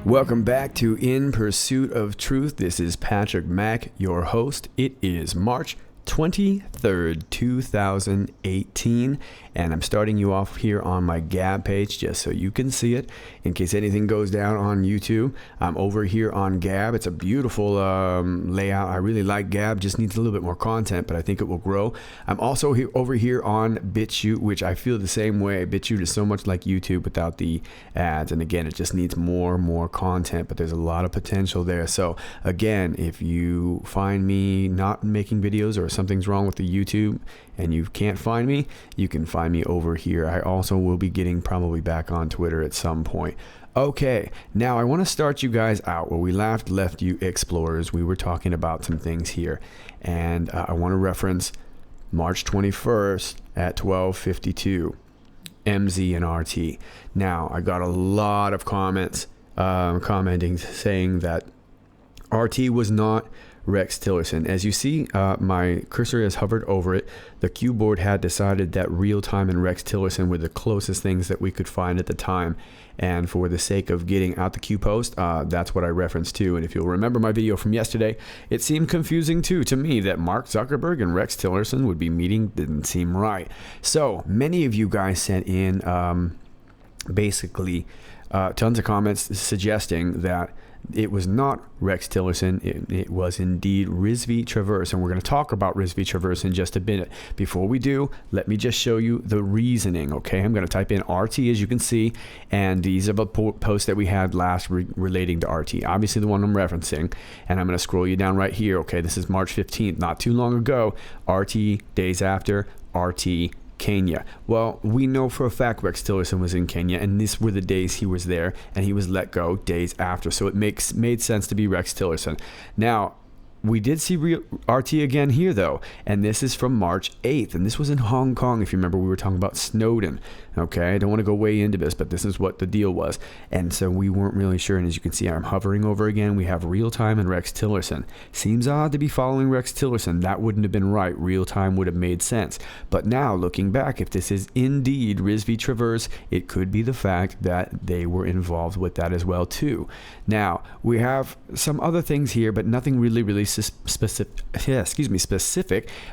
Welcome back to In Pursuit of Truth. This is Patrick Mack, your host. It is March 23rd, 2018, and I'm starting you off here on my Gab page just so you can see it in case anything goes down on YouTube. I'm over here on Gab. It's a beautiful layout. I really like Gab, just needs a little bit more content, but I think it will grow. I'm also over here on Bitchute, which I feel the same way. Bitchute is so much like YouTube without the ads, and again, it just needs more content, but there's a lot of potential there. So again, if you find me not making videos or something's wrong with the YouTube and you can't find me, you can find me over here. I also will be getting probably back on Twitter at some point. Okay, now I want to start you guys out where we left you explorers. We were talking about some things here, and I want to reference March 21st at 12:52, MZ and RT. Now, I got a lot of comments commenting saying that RT was not Rex Tillerson. As you see, my cursor has hovered over it. The Q board had decided that Real Time and Rex Tillerson were the closest things that we could find at the time. And for the sake of getting out the Q post, that's what I referenced to. And if you'll remember my video from yesterday, it seemed confusing too to me that Mark Zuckerberg and Rex Tillerson would be meeting. Didn't seem right. So many of you guys sent in basically tons of comments suggesting that it was not Rex Tillerson. It was indeed Rizvi Traverse, and we're going to talk about Rizvi Traverse in just a minute. Before we do, let me just show you the reasoning, okay? I'm going to type in RT, as you can see, and these are the posts that we had last relating to RT. Obviously, the one I'm referencing, and I'm going to scroll you down right here, okay? This is March 15th, not too long ago. RT, days after, RT, Kenya. Well, we know for a fact Rex Tillerson was in Kenya, and these were the days he was there, and he was let go days after. So it made sense to be Rex Tillerson. Now, we did see RT again here, though, and this is from March 8th, and this was in Hong Kong. If you remember, we were talking about Snowden, okay? I don't want to go way into this, but this is what the deal was, and so we weren't really sure, and as you can see, I'm hovering over again. We have Real Time and Rex Tillerson. Seems odd to be following Rex Tillerson. That wouldn't have been right. Real Time would have made sense, but now, looking back, if this is indeed Rizvi Traverse, it could be the fact that they were involved with that as well, too. Now, we have some other things here, but nothing really specific,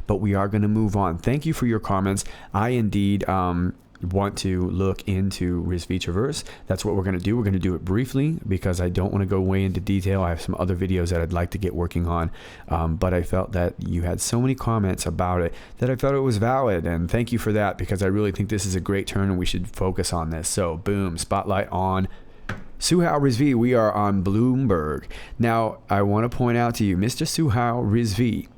but we are going to move on. Thank you for your comments. I indeed want to look into Rizvi Traverse. That's what we're going to do. We're going to do it briefly because I don't want to go way into detail. I have some other videos that I'd like to get working on, but I felt that you had so many comments about it that I felt it was valid, and thank you for that because I really think this is a great turn and we should focus on this. So boom, spotlight on Suhail Rizvi. We are on Bloomberg. Now, I want to point out to you, Mr. Suhail Rizvi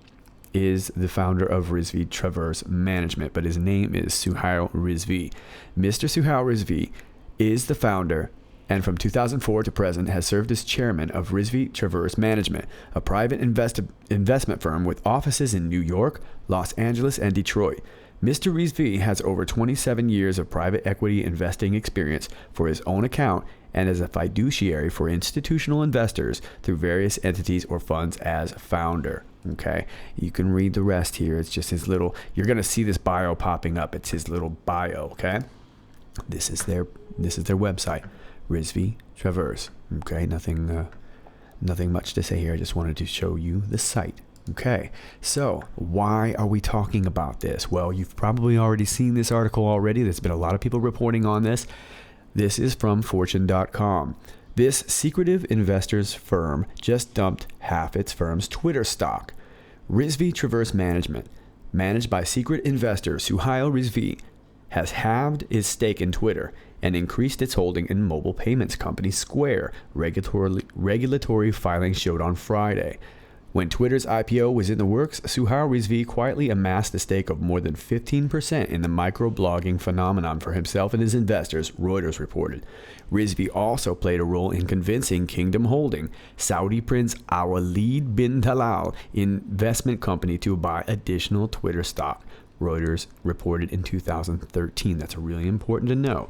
is the founder of Rizvi Traverse Management, but his name is Suhail Rizvi. Mr. Suhail Rizvi is the founder, and from 2004 to present has served as chairman of Rizvi Traverse Management, a private investment firm with offices in New York, Los Angeles, and Detroit. Mr. Rizvi has over 27 years of private equity investing experience for his own account and as a fiduciary for institutional investors through various entities or funds as founder. Okay, you can read the rest here. It's just his little, you're going to see this bio popping up. It's his little bio, okay? This is their website, Rizvi Traverse. Okay, nothing much to say here. I just wanted to show you the site. Okay, so why are we talking about this? Well, you've probably already seen this article already. There's been a lot of people reporting on this. This is from Fortune.com. This secretive investors firm just dumped half its firm's Twitter stock. Rizvi Traverse Management, managed by secret investor Suhail Rizvi, has halved its stake in Twitter and increased its holding in mobile payments company Square, regulatory filings showed on Friday. When Twitter's IPO was in the works, Suhail Rizvi quietly amassed a stake of more than 15% in the microblogging phenomenon for himself and his investors, Reuters reported. Rizvi also played a role in convincing Kingdom Holding, Saudi Prince Al-Walid bin Talal investment company to buy additional Twitter stock, Reuters reported in 2013. That's really important to know.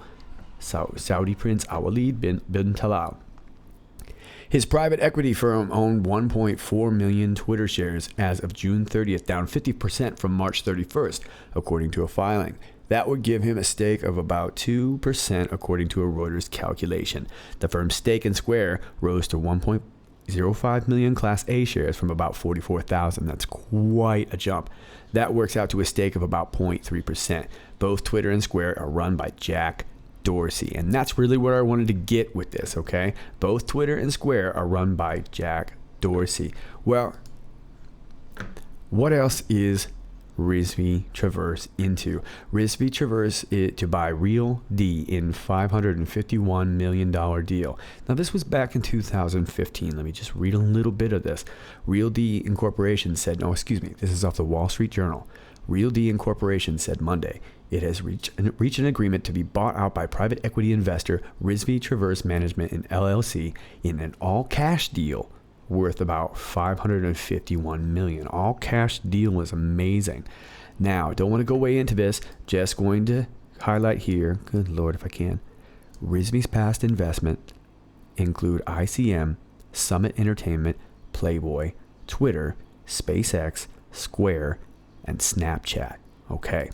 Saudi Prince Al-Walid bin Talal. His private equity firm owned 1.4 million Twitter shares as of June 30th, down 50% from March 31st, according to a filing. That would give him a stake of about 2% according to a Reuters calculation. The firm's stake in Square rose to 1.05 million Class A shares from about 44,000. That's quite a jump. That works out to a stake of about 0.3%. Both Twitter and Square are run by Jack Dorsey. And that's really what I wanted to get with this, okay? Both Twitter and Square are run by Jack Dorsey. Well, what else is Rizvi Traverse into? Rizvi Traverse it to buy Real D in $551 million deal. Now, this was back in 2015. Let me just read a little bit of this. Real D Incorporation said, no, excuse me, this is off the Wall Street Journal. Real D Incorporation said Monday it has reached an agreement to be bought out by private equity investor Rizvi Traverse Management and LLC in an all-cash deal worth about $551 million. All-cash deal is amazing. Now, don't want to go way into this. Just going to highlight here, good Lord if I can, Rizvi's past investment include ICM, Summit Entertainment, Playboy, Twitter, SpaceX, Square, and Snapchat. Okay,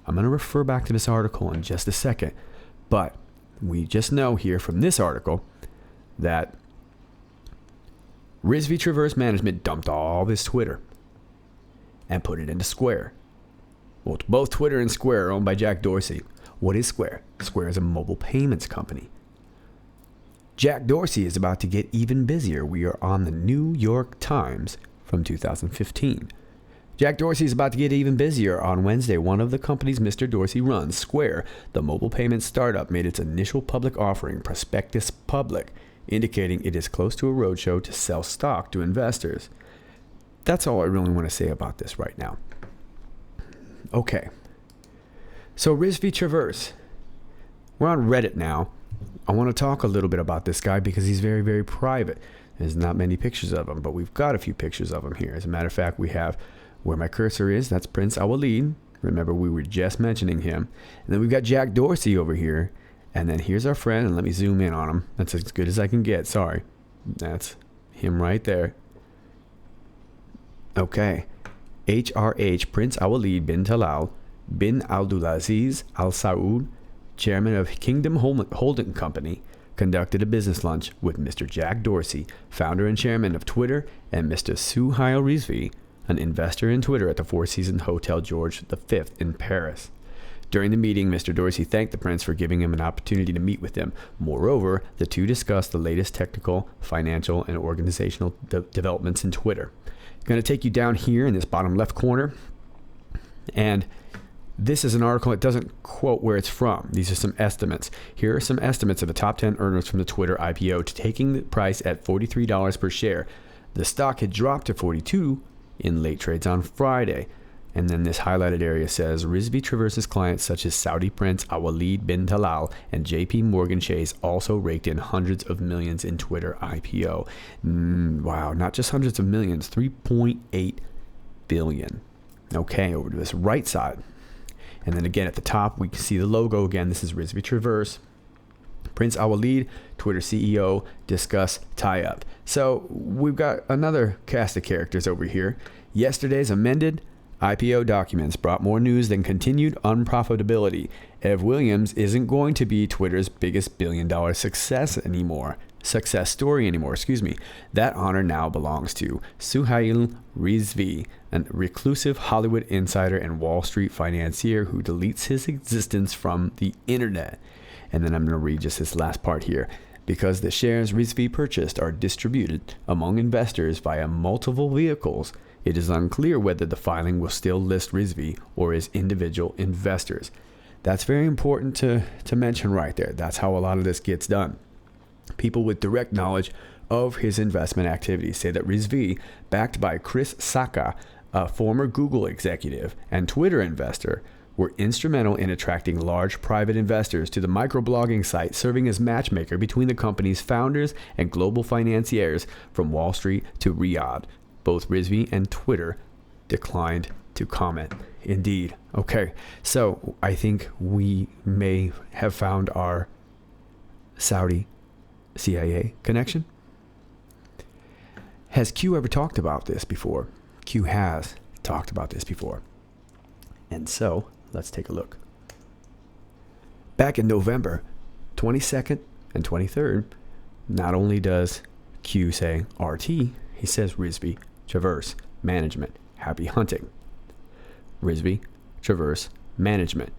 I'm going to refer back to this article in just a second, but we just know here from this article that Rizvi Traverse Management dumped all this Twitter and put it into Square. Well, both Twitter and Square are owned by Jack Dorsey. What is Square? Square is a mobile payments company. Jack Dorsey is about to get even busier. We are on the New York Times from 2015. Jack Dorsey is about to get even busier. On Wednesday, one of the companies Mr. Dorsey runs, Square, the mobile payment startup, made its initial public offering prospectus public, indicating it is close to a roadshow to sell stock to investors. That's all I really want to say about this right now. Okay. So Rizvi Traverse. We're on Reddit now. I want to talk a little bit about this guy because he's very, very private. There's not many pictures of him, but we've got a few pictures of him here. As a matter of fact, we have where my cursor is, that's Prince Awaleed. Remember, we were just mentioning him. And then we've got Jack Dorsey over here. And then here's our friend, and let me zoom in on him. That's as good as I can get. Sorry. That's him right there. Okay. HRH Prince Awaleed bin Talal bin Abdulaziz Al Saud, chairman of Kingdom Holding Company, conducted a business lunch with Mr. Jack Dorsey, founder and chairman of Twitter, and Mr. Suhail Rizvi, an investor in Twitter at the Four Seasons Hotel George V in Paris. During the meeting, Mr. Dorsey thanked the prince for giving him an opportunity to meet with him. Moreover, the two discussed the latest technical, financial, and organizational developments in Twitter. I'm going to take you down here in this bottom left corner. And this is an article that doesn't quote where it's from. These are some estimates. Here are some estimates of the top 10 earners from the Twitter IPO, taking the price at $43 per share. The stock had dropped to $42 in late trades on Friday. And then this highlighted area says, Rizvi Traverse's clients such as Saudi Prince Awaleed bin Talal and JP Morgan Chase also raked in hundreds of millions in Twitter IPO. Wow, not just hundreds of millions, 3.8 billion. Okay, over to this right side. And then again at the top, we can see the logo again. This is Rizvi Traverse. Prince Awaleed, Twitter CEO, discuss tie-up. So we've got another cast of characters over here. Yesterday's amended IPO documents brought more news than continued unprofitability. Ev Williams isn't going to be Twitter's biggest billion-dollar success story anymore. That honor now belongs to Suhail Rizvi, a reclusive Hollywood insider and Wall Street financier who deletes his existence from the internet. And then I'm going to read just this last part here. Because the shares Rizvi purchased are distributed among investors via multiple vehicles, it is unclear whether the filing will still list Rizvi or as individual investors. That's very important to mention right there. That's how a lot of this gets done. People with direct knowledge of his investment activities say that Rizvi, backed by Chris Sacca, a former Google executive and Twitter investor, were instrumental in attracting large private investors to the microblogging site, serving as matchmaker between the company's founders and global financiers from Wall Street to Riyadh. Both Rizvi and Twitter declined to comment. Indeed. Okay, so I think we may have found our Saudi CIA connection. Has Q ever talked about this before? Q has talked about this before. And so, let's take a look. back in November 22nd and 23rd, not only does Q say RT, he says Rizvi Traverse Management. Happy hunting. Rizvi Traverse Management.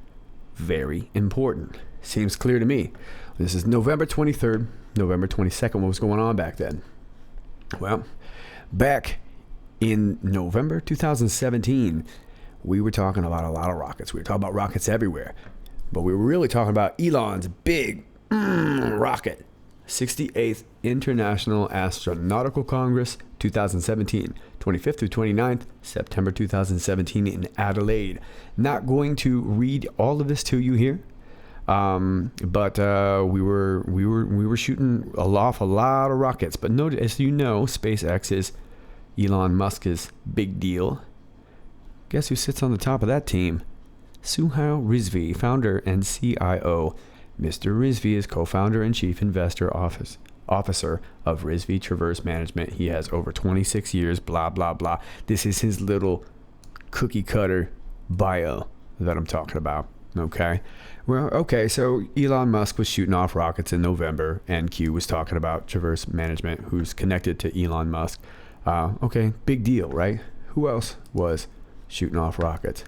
Very important. Seems clear to me. This is November 23rd, November 22nd. What was going on back then? Well, back in November 2017, we were talking about a lot of rockets. We were talking about rockets everywhere. But we were really talking about Elon's big rocket. 68th International Astronautical Congress, 2017, 25th through 29th, September 2017 in Adelaide. Not going to read all of this to you here, but we were shooting off a lot of rockets. But notice, as you know, SpaceX is Elon Musk's big deal. Guess who sits on the top of that team? Suhail Rizvi, founder and CIO. Mr. Rizvi is co-founder and chief investor officer of Rizvi Traverse Management. He has over 26 years, blah, blah, blah. This is his little cookie cutter bio that I'm talking about. Okay. Well, okay. So Elon Musk was shooting off rockets in November, and Q was talking about Traverse Management, who's connected to Elon Musk. Okay. Big deal, right? Who else was shooting off rockets?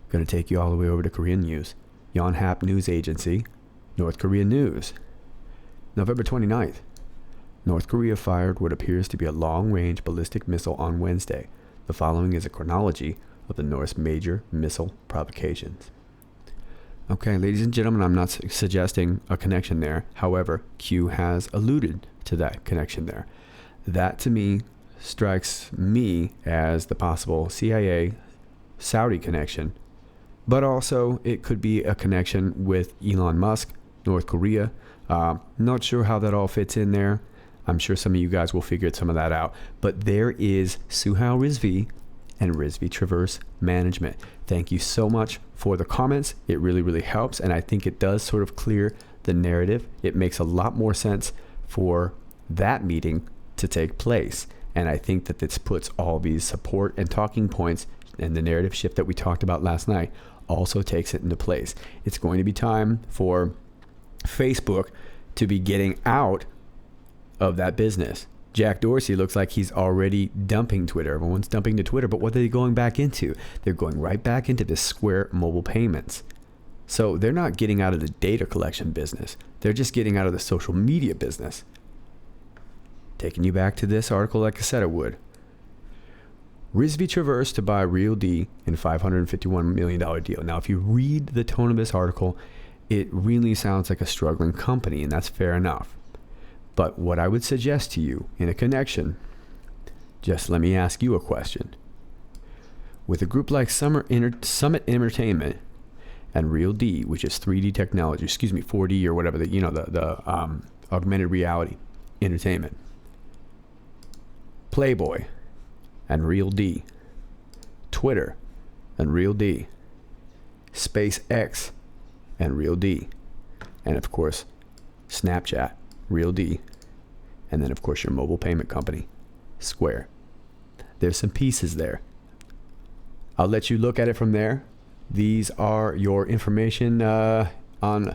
Going to take you all the way over to Korean news. YonHap news agency, North Korean news. November 29th. North Korea fired what appears to be a long-range ballistic missile on Wednesday. The following is a chronology of the North's major missile provocations. Okay, ladies and gentlemen, I'm not suggesting a connection there. However, Q has alluded to that connection there. That, to me, strikes me as the possible CIA Saudi connection. But also, it could be a connection with Elon Musk, North Korea. Not sure how that all fits in there. I'm sure some of you guys will figure some of that out. But there is Suhail Rizvi and Rizvi Traverse Management. Thank you so much for the comments. It really, really helps. And I think it does sort of clear the narrative. It makes a lot more sense for that meeting to take place. And I think that this puts all these support and talking points and the narrative shift that we talked about last night also takes it into place. It's going to be time for Facebook to be getting out of that business. Jack Dorsey looks like he's already dumping Twitter. Everyone's dumping to Twitter, but what are they going back into? They're going right back into this Square mobile payments. So they're not getting out of the data collection business. They're just getting out of the social media business. Taking you back to this article like I said it would. Rizvi Traverse to buy Real D in $551 million deal. Now, if you read the tone of this article, it really sounds like a struggling company, and that's fair enough. But what I would suggest to you in a connection, just let me ask you a question. With a group like Summit Entertainment and Real D, which is 3D technology, 4D or whatever, the augmented reality entertainment, Playboy and Real D, Twitter and Real D, SpaceX and Real D, and of course Snapchat, Real D, and then of course your mobile payment company, Square. There's some pieces there. I'll let you look at it from there. These are your information on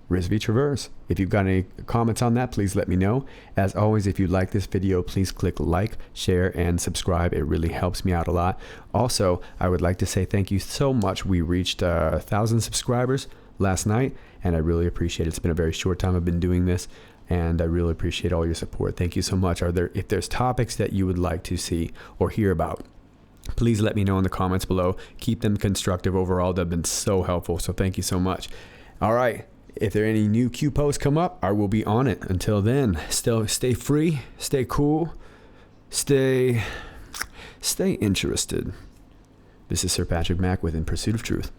Rizvi Traverse. If you've got any comments on that, please let me know. As always, if you like this video, please click like, share, and subscribe. It really helps me out a lot. Also, I would like to say thank you so much. We reached 1,000 subscribers last night, and I really appreciate it. It's been a very short time I've been doing this, and I really appreciate all your support. Thank you so much. If there's topics that you would like to see or hear about, please let me know in the comments below. Keep them constructive overall. They've been so helpful, so thank you so much. All right. If there are any new Q posts come up, I will be on it. Until then, still stay free, stay cool, stay interested. This is Sir Patrick Mack with In Pursuit of Truth.